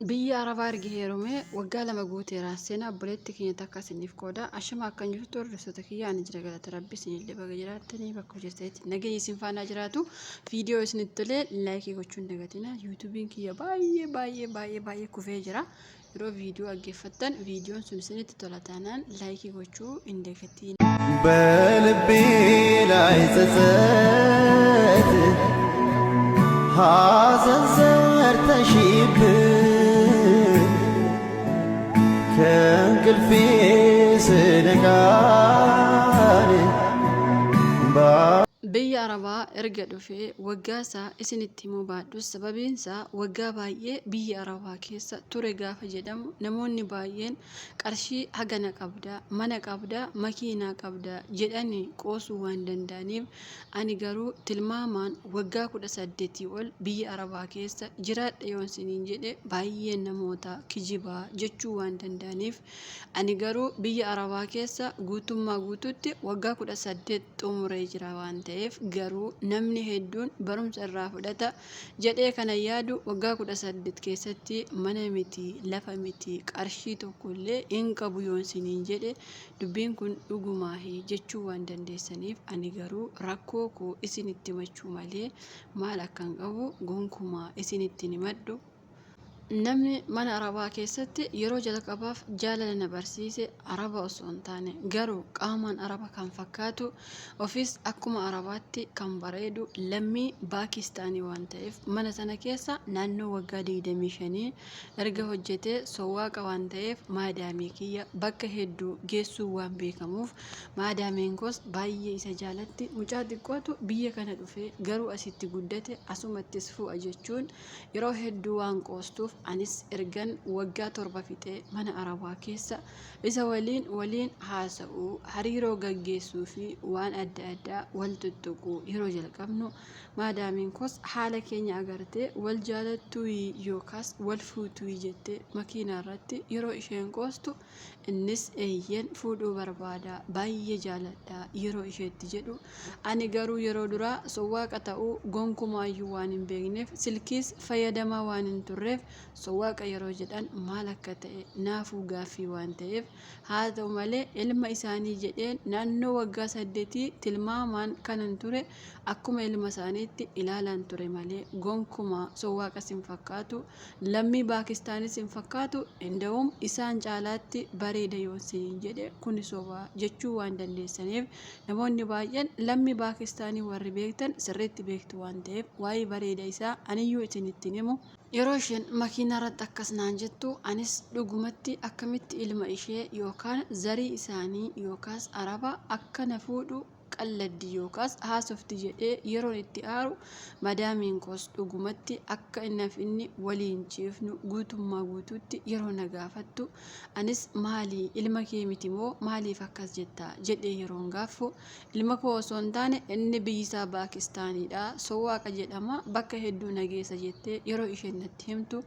Biyya Arabaa erga heerumee waggaa lama guuteera. Seenaa obboleetti keenya takka isiniif qooda. Ashama akkan jirtu hordoftoota kiyya ani jira galata rabbi isinillee baga jiraattanii bakka hojjettanitti nageenyi isin faana jiraatu. Viidiyoo isinitti tolee laayikii gochuun dagatina. Yuutuubiin kiyya baay'ee kufee jira. Yeroo viidiyoo dhaggeeffattan viidiyoon sun isinitti tola taanaan laayikii gochuu hin dagatiin. በልቤ ላይ ጸጸት ሐዘን ሰርተሽብኝ ከእንቅልፌ ስነቃን Biyya Arabaa erga dhufee waggaa isaa isinitti himuu baadhus sababiin isaa waggaa baay'ee biyya Arabaa keessa ture gaafa jedhamu namoonni baay'een qarshii hagana qabda, mana qabda, makiinaa qabda jedhanii qoosuu waan danda'aniif ani garuu tilmaamaan waggaa 18 ol biyya Arabaa keessa jiraadha yoon isiniin jedhe baay'een namoota kijibaa jechuu waan danda'aniif ani garuu biyya Arabaa keessa guutummaa guututti waggaa 18 xumuree jira waan ta'eef garuu namni hedduun barumsa irraa fudhata jedhee kana yaadu waggaa 18 keessatti mana miti lafa miti qarshii tokkollee hin qabu yoon isiniin jedhe dubbiin kun dhugumaahi jechuu waan dandeessaniif ani garuu rakkoo koo isinitti himachuu malee maal akkan qabu gonkumaa isinitti himadhu. Namni mana Arabaa keessatti yeroo jalqabaaf jaalala na barsiise Araba osoo hin taane garuu qaamaan Araba kan fakkaatu ofis akkuma Arabaatti kan bareedu lammii Paakistaanii waan ta'eef mana sana keessa naannoo waggaa 25 erga hojjetee sowwaaqa waan ta'eef maadaamii kiyya bakka hedduu geessuu waan beekamuuf maadaameen koos baay'ee isa jaalatti mucaa xiqqootu biyya kana dhufee garuu asitti guddate asumattis fu'a jechuun yeroo hedduu waan qoostuuf anis ergan waggaa 7 fixee mana Arabaa keessa isa waliin haasa'uu hariiroo gaggeessuu fi waan adda addaa wal tuttuquu yeroo jalqabnu maadaamiin koos haala keenya agartee wal jaalattuu yookaas wal fuutuu jettee makiinaa irratti yeroo isheen qoostu innis eeyyen fuudhuu barbaada baay'ee jaaladha yeroo isheetti jedhu ani garuu yeroo duraa sowwaaqa ta'uu gonkumaayyuu waan hin beekneef silkiis fayyadamaa waan hin turreef sowwaaqa yeroo jedhan maal akka ta'e naafuu gaaffii waan ta'eef haa ta'u malee ilma isaanii jedheen naannoo waggaa 8 tilmaamaan kanan ture akkuma ilma isaaniitti ilaalaan ture malee gonkumaa sowwaaqas hin fakkaatu lammii Paakistaanis hin fakkaatu inda'uum isaan caalaatti bareeda yoo isiniin jedhe kuni sobaa jechuu waan dandeessaniif namoonni baay'een lammii Paakistaanii warri beektan sirriitti beektu waan ta'eef waa'ee bareeda isaa aniyyuu isinitti himu. Yeroo isheen makiinaa irratti akkas naan jettu anis dhugumatti akkamitti ilma ishee yookaan zarii isaanii yookaas Araba akka na fuudhu qalladdi yookaas haasofti jedhee yeroon itti aaru madaamiin koos dhugumatti akka inni waliin ciifnu guutummaa guutuutti yeroo na gaafattu anis maalii ilma kee miti moo maaliif akkas jetta jedhee yeroon gaaffu ilma koo osoo hin taane inni biyyisaa Paakistaaniidha sowwaaqa jedhama bakka hedduu nageessa jettee yeroo isheen natti himtu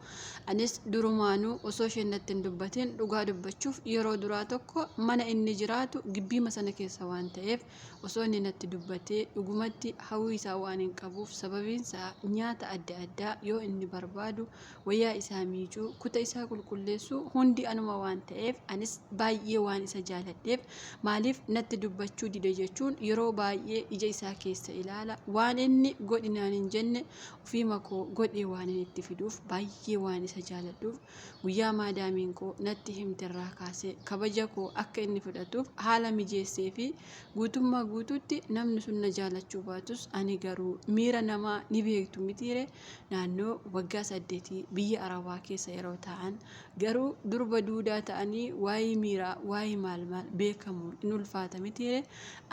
anis durumaanuu osoo isheen natti hin dubbatin dhugaa dubbachuuf yeroo duraa tokko mana inni jiraatu gibbiima sana keessa waan ta'eef osoo inni natti dubbatee dhugumatti hawwii isaa waan hin qabuuf sababiin isaa nyaata adda addaa yoo inni barbaadu wayyaa isaa miicuu kuta isaa qulqulleessuu hundi anuma waan ta'eef anis baay'ee waan isa jaaladheef maaliif natti dubbachuu dide jechuun yeroo baay'ee ija isaa keessa ilaala waan inni godhinaan hin jenne ofiima koo godhee waan inni itti fiduuf baay'ee waan isa jaaladhuuf guyyaa maadaamiin koo natti himterraa kaasee kabaja koo akka inni fudhatuuf haala mijeessee fi guutummaa guutuutti namni sun na jaalachuu baatus ani garuu miira namaa ni beektu mitiire naannoo waggaa 8 biyya Arabaa keessa yeroo ta'an garuu durba duudaa ta'anii waa'ee miiraa waa'ee maal beekamuun in ulfaata mitiire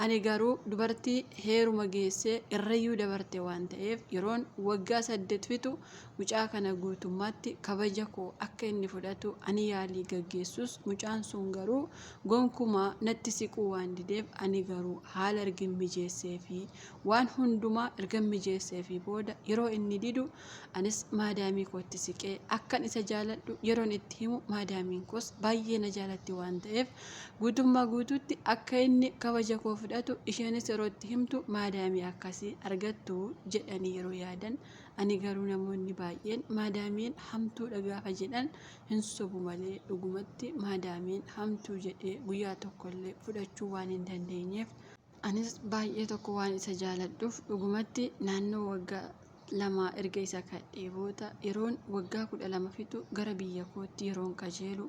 ani garuu dubartii heeruma geessee irrayyuu dabarte waan ta'eef yeroon waggaa 8 fixu mucaa kana guutummaatti kabaja koo akka inni fudhatu ani yaalii gaggeessus mucaan sun garuu gonkumaa natti siquu waan dideef ani garuu haala erga mijeessee fi waan hundumaa erga mijeessee fi booda yeroo inni didu anis maadaamii kootti siqee akkan isa jaaladhu yeroon itti himu maadaamiin koos baay'ee na jaalatti waan ta'eef guutummaa guutuutti akka inni kabaja koo fudhatu isheenis yeroo itti himtu maadaamii akkasii argattu jedhanii yeroo yaadan Ani garuu namoonni baay'een maadaamiin hamtuudha gaafa jedhan hin sobu malee dhugumatti maadaamiin hamtuu jedhee guyyaa tokkollee fudhachuu waan hin dandeenyeef anis baay'ee tokko waan isa jaaladhuuf dhugumatti naannoo waggaa lama erga isa kadhee booda yeroon waggaa 12 fixu gara biyya kootti yeroon qajeelu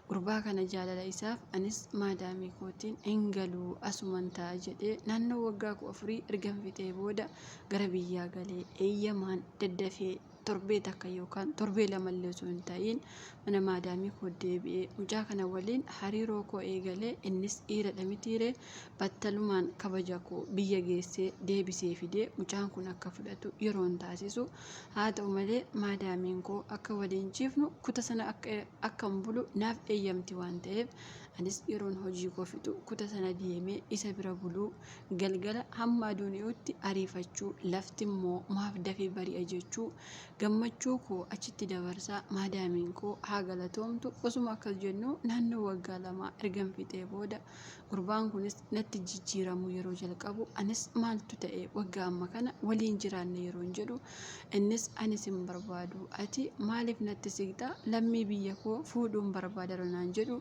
gurbaa kana jaalala isaaf anis maadaamii kootiin hin galuu asuman ta'a jedhee naannoo waggaa 14 ergan fixee booda gara biyyaa galee eeyyamaan daddafee torbee takka yookaan torbee lamallee osoo hin ta'iin mana maadaamii koo deebi'ee mucaa kana waliin hariiroo koo eegalee innis dhiiradha mitiiree battalumaan kabaja koo biyya geessee deebisee fidee mucaan kun akka fudhatu yeroon taasisu haa ta'u malee maadaamiin koo akka waliin ciifnu kuta sana akka bulu naaf eeyyamti waan ta'eef anis yeroon hojii koo fixu kuta sana deemee isa bira buluu galgala hamma aduun dhi'utti ariifachuu lafti immoo maaf dafee bari'a jechuu gammachuu koo achitti dabarsaa maadaamiin koo haa galatoomtu osuma akkas jennu naannoo waggaa lama ergan fixee booda gurbaan kunis natti jijjiiramu yeroo jalqabu anis maaltu ta'e waggaa amma kana waliin jiraanne yeroon jedhu innis anis hin barbaadu ati maaliif natti siqxa lammii biyya koo fuudhuun barbaada naan jedhu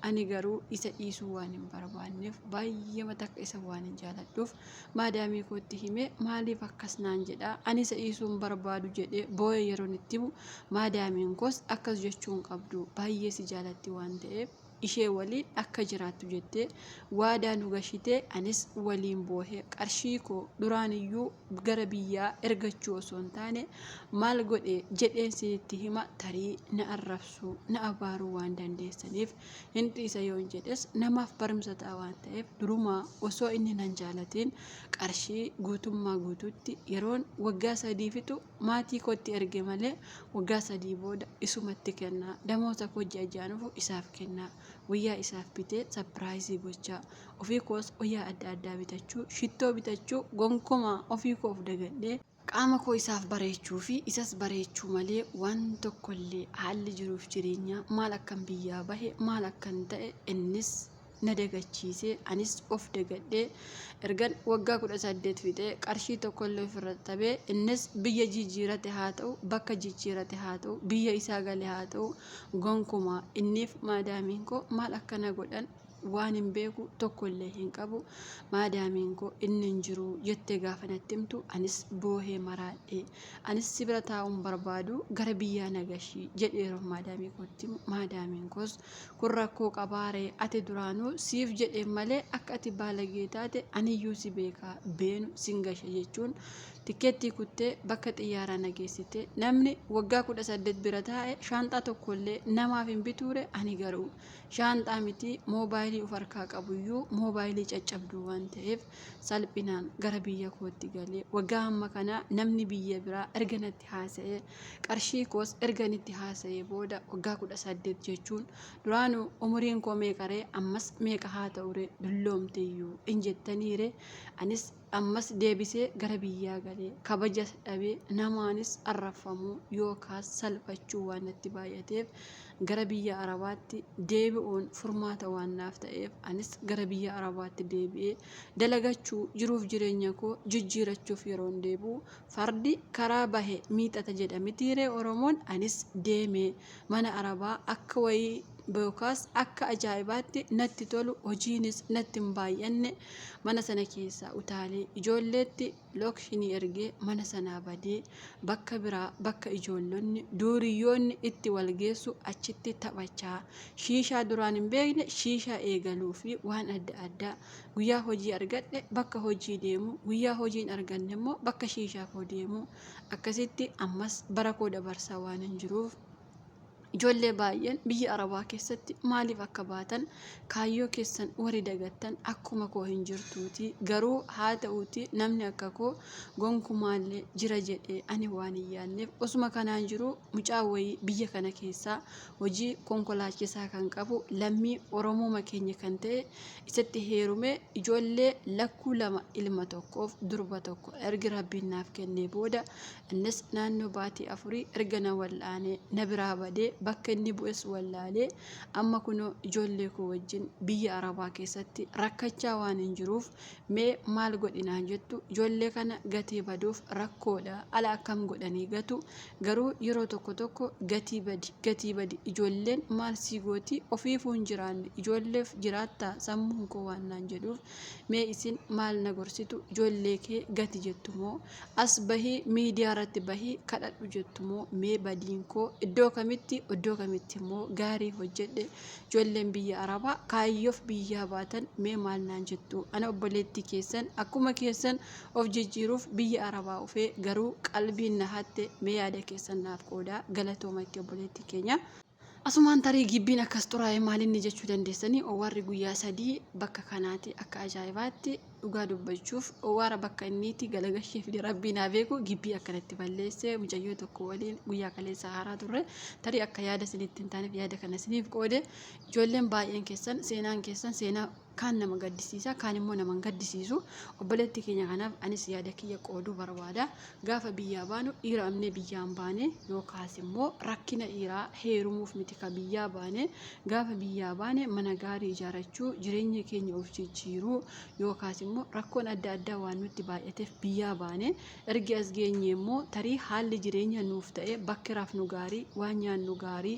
ani garuu isa dhiisuu waan hin barbaanneef baay'ee takka isa waan hin jaaladhuuf maadaamii kootti himee maaliif akkas naan jedha ani isa dhiisuu hin barbaadu jedhee boo'ee yeroon itti himu maadaamiin koos akkas jechuun qabdu baay'ee si jaalatti waan ta'eef ishee waliin akka jiraattu jettee waadaa nu gashitee anis waliin boohee qarshii koo duraaniyyuu gara biyyaa ergachuu osoo hin taane maal godhe jedheen sinitti hima tarii na arrabsuu na abaaruu waan dandeessaniif hin dhiisa yoon jedhes namaaf barumsa ta'a waan ta'eef durumaa osoo inni nan jaalatiin qarshii guutummaa guutuutti yeroon waggaa 3 fixu maatii kootti erge malee waggaa 3 booda isumatti kennaa damoosa koo ji'ajaanuuf isaaf kennaa wayyaa isaaf bitee sapiraayizii gochaa ofii koos wayyaa adda addaa bitachuu shittoo bitachuu gonkumaa ofii koof dagadhee qaama koo isaaf bareechuu fi isas bareechuu malee waan tokkollee haalli jiruuf jireenyaa maal akkan biyyaa bahe maal akkan ta'e innis na dagachiisee anis of dagadhee ergan waggaa 18 fixee qarshii tokkollee ofirra tabee innis biyya jijjiirate haa ta'u bakka jijjiirate haa ta'u biyya isaa galee haa ta'u gonkumaa inniif maadaamiin koo maal akkana godhan waan hin beeku tokkollee hin qabu maadaamiin koo inni hin jiru jettee gaafa natti himtu anis boohee maraadhee anis si bira taa'uun barbaadu gara biyyaa nagashii jedheeroo maadaamii kootti maadaamiin koos kun rakkoo qabaaree ati duraanuu siif jedhee malee akka ati baalagee taate aniyyuu si beekaa beenu sin gashe jechuun tikeettii kuttee bakka xiyyaaraa nageessite namni waggaa 18 bira taa'e shaanxaa tokkollee namaaf hin bituure ani garuu shaanxaa miti moobaayilii of harkaa qabuyyuu moobaayilii caccabduu waan ta'eef salphinaan gara biyya kootti galee waggaa amma kana namni biyya biraa erganatti haasa'ee qarshii koos erganitti haasa'ee booda waggaa 18 jechuun duraanuu umuriin koo meeqaree ammas meeqa haa ta'ure dulloomteeyyuu hin jettaniire anis ammas deebisee gara biyyaa galee kabaja dhabee namaanis arrafamuu yookaas salphachuu waan natti baay'ateef gara biyya arabaatti deebi'uun furmaata waan naaf ta'eef anis gara biyya arabaatti deebi'ee dalagachuu jiruuf jireenya koo jijjiirachuuf yeroon deebi'u fardi karaa bahe miixata jedhamitiiree oromoon anis deemee mana arabaa akka wayii yookaas akka ajaa'ibaatti natti tolu hojiinis natti hin baay'anne mana sana keessaa utaalee ijoolleetti lookshinii ergee mana sanaa badee bakka biraa bakka ijoollonni duuriyyoonni itti walgeessu achitti taphachaa shiishaa duraan hin beekne shiishaa eegaluu fi waan adda addaa guyyaa hojii argadhe bakka hojii deemu guyyaa hojiin arganne immoo bakka shiishaa koo deemu akkasitti ammas bara koo dabarsaa waan hin jiruuf ijoollee baay'een biyya arabaa keessatti maaliif akka baatan kaayyoo keessan warri dagattan akkuma koo hin jirtuuti garuu haa ta'uuti namni akka koo gonkumaallee jira jedhee ani waan hin yaanneef osuma kanaan jiru mucaa wayii biyya kana keessaa hojii konkolaachisaa kan qabu lammii oromooma keenya kan ta'e isatti heerumee ijoollee lakkuu 2 ilma tokkoof durba tokko ergi rabbiin naaf kennee booda innis naannoo baatii 4 erga na wal'aanee na biraa badee bakka inni bu'es wallaalee amma kunoo ijoollee koo wajjin biyya Arabaa keessatti rakkachaa waan hin jiruuf mee maal godhinaa jettu ijoollee kana gatii baduuf rakkoodha ala akkam godhanii gatu garuu yeroo tokko tokko gatii badi ijoolleen maal sii gooti ofiifuu hin jiraanne ijoolleef jiraattaa sammuun koo waan naan jedhuuf mee isin maal na gorsitu ijoollee kee gati jettu moo as bahii miidiyaa irratti bahii kadhadhu jettu moo mee badiin koo iddoo kamitti immoo gaarii hojjedhe ijoolleen biyya Arabaa kaayyoof biyyaa baatan mee maal naan jettu ana obboleettii keessan akkuma keessan of jijjiiruuf biyya Arabaa ufee garuu qalbiin na hatte mee yaada keessan naaf qoodaa galatoomatti obboleettii keenya. Asumaan tarii gibbiin akkas xuraa'ee maalinni jechuu dandeessanii warri guyyaa 3 bakka kanaati akka ajaa'ibaatti dhugaa dubbachuuf waara bakka inniiti galagasheef rabbiin haa beeku gibbii akkanatti balleesse mucayyoo tokko waliin guyyaa kaleessa haaraa turre tarii akka yaada isinitti hin taaneef yaada kana isiniif qoode ijoolleen baay'een keessan seenaa kaan nama gaddisiisa kaan immoo nama gaddisiisu obboleettii keenya kanaaf anis yaada kiyya qooduu barbaada gaafa biyyaa baanu dhiira amnee biyyaan baane yookaas immoo rakkina dhiiraa heerumuuf miti ka biyyaa baane gaafa biyyaa baane mana gaarii ijaarachuu jireenya keenya of jijjiiruu yookaas immoo rakkoon adda addaa waan nutti baay'ateef biyyaa baane ergi as geenye immoo tarii haalli jireenya nuuf ta'e bakki rafnu gaarii waan nyaannu gaarii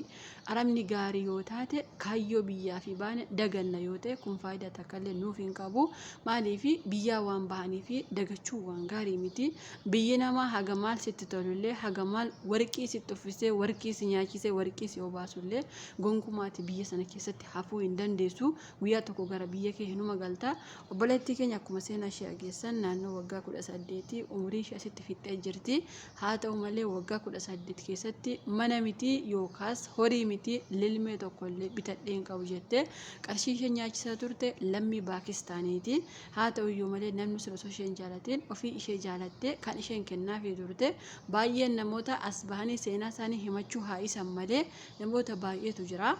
aramni gaarii yoo taate kaayyoo biyyaa fi baane daganna yoo ta'e kun faayidaa takkaillee nuuf hin qabu maaliif biyyaa waan bahanii fi dagachuu waan gaarii miti biyyi namaa haga maal sitti tolullee haga maal warqii sitti uffisee warqii si nyaachisee warqii si obaasullee gonkumaati biyya sana keessatti hafuu hin dandeessu guyyaa tokko gara biyya kee hinuma galta obboleettii keenya akkuma seenaa ishee ageessan naannoo waggaa 18 umurii ishee asitti fixxee jirti haa ta'u malee waggaa 18 keessatti mana miti yookaas horii miti lilmee tokkollee bitadheen qabu jettee qarshii ishee nyaachisaa turte lammii Paakistaaniiti haa ta'u iyyuu malee namni sun osoo isheen jaalateen ofii ishee jaalattee kan isheen kennaafii turte baay'een namoota as bahanii seenaa isaanii himachuu haa isan malee namoota baay'eetu jira.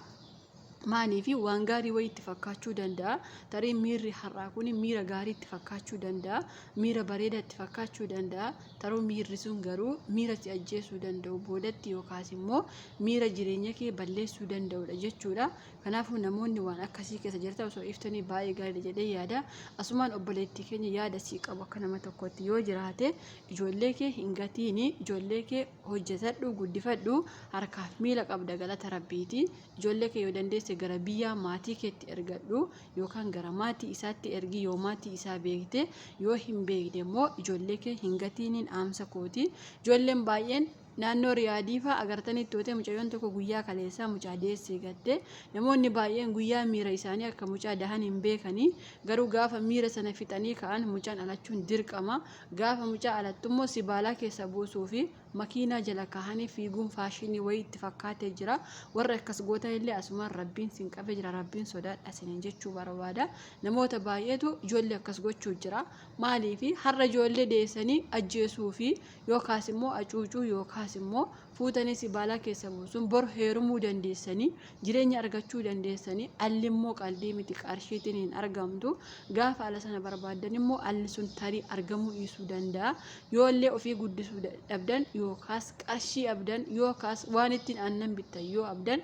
maaniifi waan gaarii wayii itti fakkaachuu danda'a tarii miirri har'aa kun miira gaarii itti fakkaachuu danda'a miira bareedaa itti fakkaachuu danda'a taroo miirri sun garuu miira si ajjeesuu danda'u boodatti yookaas immoo miira jireenya kee balleessuu danda'udha jechuudha kanaafuu namoonni waan akkasii keessa jirtan osoo iftanii baay'ee gaarii jedhee yaada asumaan obboleettii keenya yaada sii qabu akka nama tokkotti yoo jiraate ijoollee kee hin gatiini ijoollee kee hojjetadhu guddifadhu harkaaf miila qabda galata rabbiiti ijoollee kee yoo dandeesse gara biyya maatii keetti ergadhu yookaan gara maatii isaatti ergi yoo maatii isaa beekte yoo hin beekne immoo ijoollee kee hin gatiiniin aamsa kooti ijoolleen baay'een naannoo riyaadii fa'aa agartanitti toote mucayyoon tokko guyyaa kaleessaa mucaa deessee gatte namoonni baay'een guyyaa miira isaanii akka mucaa dahan hin beekanii garuu gaafa miira sana fixanii ka'an mucaan alachuun dirqama gaafa mucaa alattummoo sibaalaa keessa buusuu fi makiinaa jala kaahanii fiiguun faashinii wayii itti fakkaatee jira warra akkas goota illee asumaan rabbiin sin qabe jira rabbiin sodaadha isiniin jechuu barbaada namoota baay'eetu ijoollee akkas gochuu jira maaliifi har'a ijoollee deessanii ajjeesuu fi yookaas immoo acuucuu yookaas immoo fuutanii sibaalaa keessa buusuun bor heerumuu dandeessanii jireenya argachuu dandeessanii alli immoo qalbii miti qarshiitiin hin argamtu gaafa ala sana barbaadan immoo alli sun tarii argamuu dhiisuu danda'a yoollee ofii guddisuu dhabdan yookaas qarshii abdan yookaas waan ittiin aannan bittan yoo abdan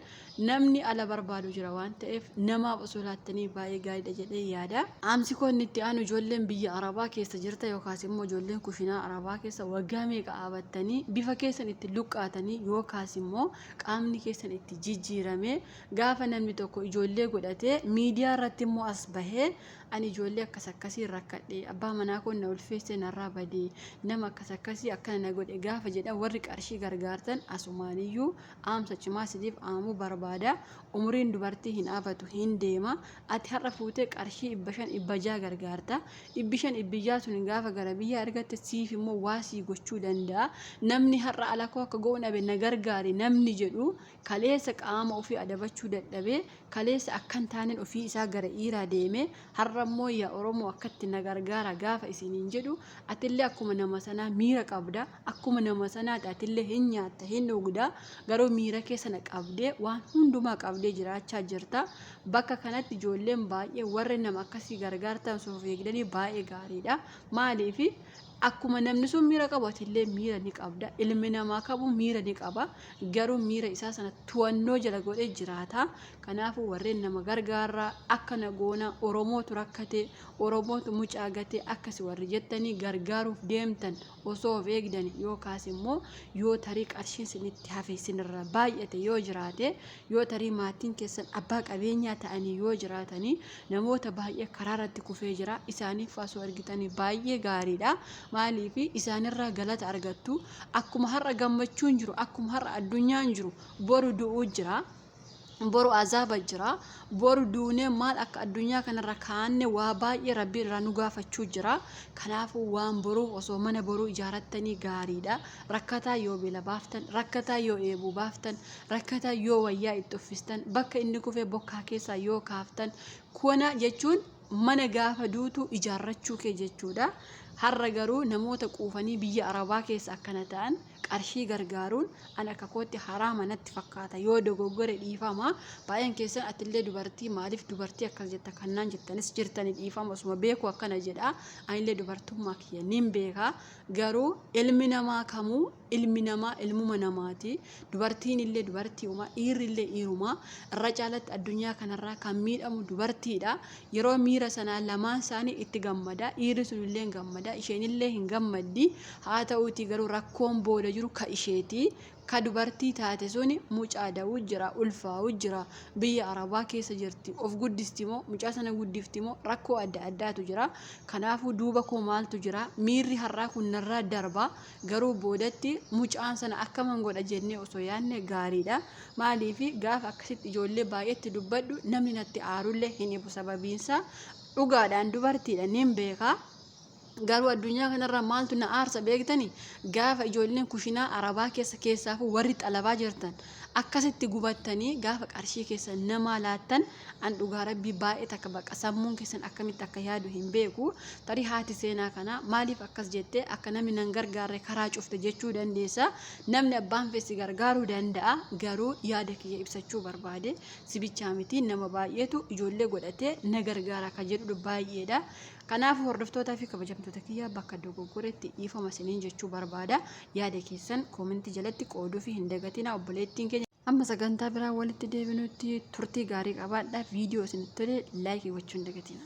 namni ala barbaadu jira waan ta'eef namaaf osoo laattanii baay'ee gaariidha jedhee yaada aamsi koonni itti aanu ijoolleen biyya arabaa keessa jirta yookaas immoo ijoolleen kushinaa arabaa keessa waggaa meeqa dhaabattanii bifa keessan itti luqqaatanii yookaas immoo qaamni keessan itti jijjiirame gaafa namni tokko ijoollee godhatee miidiyaa irratti immoo as bahee ani ijoollee akkas akkasii rakkadhe abbaa manaa kun na ulfeesse narraa badee nama akkas akkasii akkana na godhe gaafa jedhan warri qarshii gargaartan asumaaniyyuu aamsa cimaa sidiif aamuu barbaada umuriin dubartii hin dhaabatu hin deema ati har'a fuutee qarshii 500 gargaarta 500 sun gaafa gara biyya argatte siif immoo waasii gochuu danda'a namni har'a alakoo akka goon abe na gargaari namni jedhu kaleessa qaama ofii adabachuu dadhabee kaleessa akkan taaneen ofii isaa gara dhiiraa deeme har'a immoo yaa oromoo akkatti na gargaara gaafa isiniin jedhu atillee akkuma nama sanaa miira qabda akkuma nama sanaa atillee hin nyaatta hin dhugda garuu miira keessa qabdee waan hundumaa qabdee jiraachaa jirta bakka kanatti ijoolleen baay'ee warri nama akkasii gargaartan soof eegdanii baay'ee gaariidha maaliif akkuma namni sun miira qabu atillee miira ni qabda. Ilmi namaa qabu miira ni qaba. Garuu miira isaa sana tuwannoo jala godhee jiraata. Kanaafuu warreen nama gargaaraa akka nagoona Oromootu rakkate, Oromootu mucaa gate akkasi warri jettanii gargaaruuf deemtan osoo of eegdan yookaas immoo yoo tarii qarshiin isinitti hafe isinirra baay'ate yoo jiraate, yoo tarii maatiin keessan abbaa qabeenyaa ta'anii yoo jiraatanii namoota baay'ee karaa irratti kufee jira. Isaaniif osoo argitanii baay'ee gaariidha. Maaliif isaanirraa galata argattu. Akkuma har'a gammachuun jiru, akkuma har'a addunyaan jiru, boru du'uu jira. Boru azaaba jira. Boru duunee maal akka addunyaa kanarra kaanne waa baay'ee rabbi irraa nu gaafachuu jira. Kanaafuu waan boruuf osoo mana boruu ijaarattanii gaariidha. Rakkataa yoo beela baaftan, rakkataa yoo eebuu baaftan, rakkataa yoo wayyaa itti uffistan, bakka inni kufee bokkaa keessaa yoo kaaftan, kuna jechuun mana gaafa duutu ijaarrachuu kee jechuudha. Har'a garuu namoota quufanii biyya Arabaa keessa akkana ta'an qarshii gargaaruun an akka kootti haraama natti fakkaata. Yoo dogoggore dhiifama. Baay'een keessan atillee dubartii maaliif dubartii akkas jetta kannaan jettanis jirtanii dhiifama. Osuma beeku akkana jedha. Anillee dubartummaa kiyya nin beeka. Garuu ilmi namaa kamuu ilmi namaa ilmuma namaati. Dubartiin illee dubartiiuma, dhiirri illee dhiiruma. Irra caalatti addunyaa kanarraa kan miidhamu dubartiidha. Yeroo miira sanaa lamaan isaanii itti gammada. Dhiirri sun illee gammada. Isheen illee hin gammaddi. Haa ta'uuti garuu rakkoon booda jiru ka isheeti. Ka dubartii taate suni mucaa da'uu jira, ulfaa'uu jira. Biyya Arabaa keessa jirti. Of guddisti moo mucaa sana guddifti moo rakkoo adda addaatu jira. Kanaafuu duuba koo maaltu jira? Miirri har'aa kun narraa darba. Garuu boodatti mucaan sana akkaman godha jennee osoo yaadne gaariidha. Maaliif gaafa akkasitti ijoollee baay'eetti dubbadhu namni natti aarullee hin ibu. Sababiinsa dhugaadhaan dubartiidha nin beeka. Garuu addunyaa kanarraa maaltu na aarsa beektanii? Gaafa ijoolleen kushinaa Arabaa keessaafuu warri xalabaa jirtan akkasitti gubattanii gaafa qarshii keessan nama laattan an dhugaa rabbii baay'ee takka baqa sammuun keessan akkamitti akka yaadu hin beeku. Tarii haati seenaa kana maaliif akkas jettee akka namni nan gargaarre karaa cufte jechuu dandeessa. Namni abbaan feesi gargaaruu danda'a. Garuu yaada kiyya ibsachuu barbaade sibichaa miti nama baay'eetu ijoollee godhatee na gargaara kan jedhu baay'eedha. Kanaafuu hordoftootaa fi kabajamtoota kiyyaa bakka dogoggoretti dhiifama isiniin jechuu barbaada. Yaada keessan koomentii jalatti qooduu fi hin dagatina. Obboleettiin keenya amma sagantaa biraa walitti deebinutti turtii gaarii qabaadha. Viidiyoo isinitti tole laayikii gochuu hin dagatina.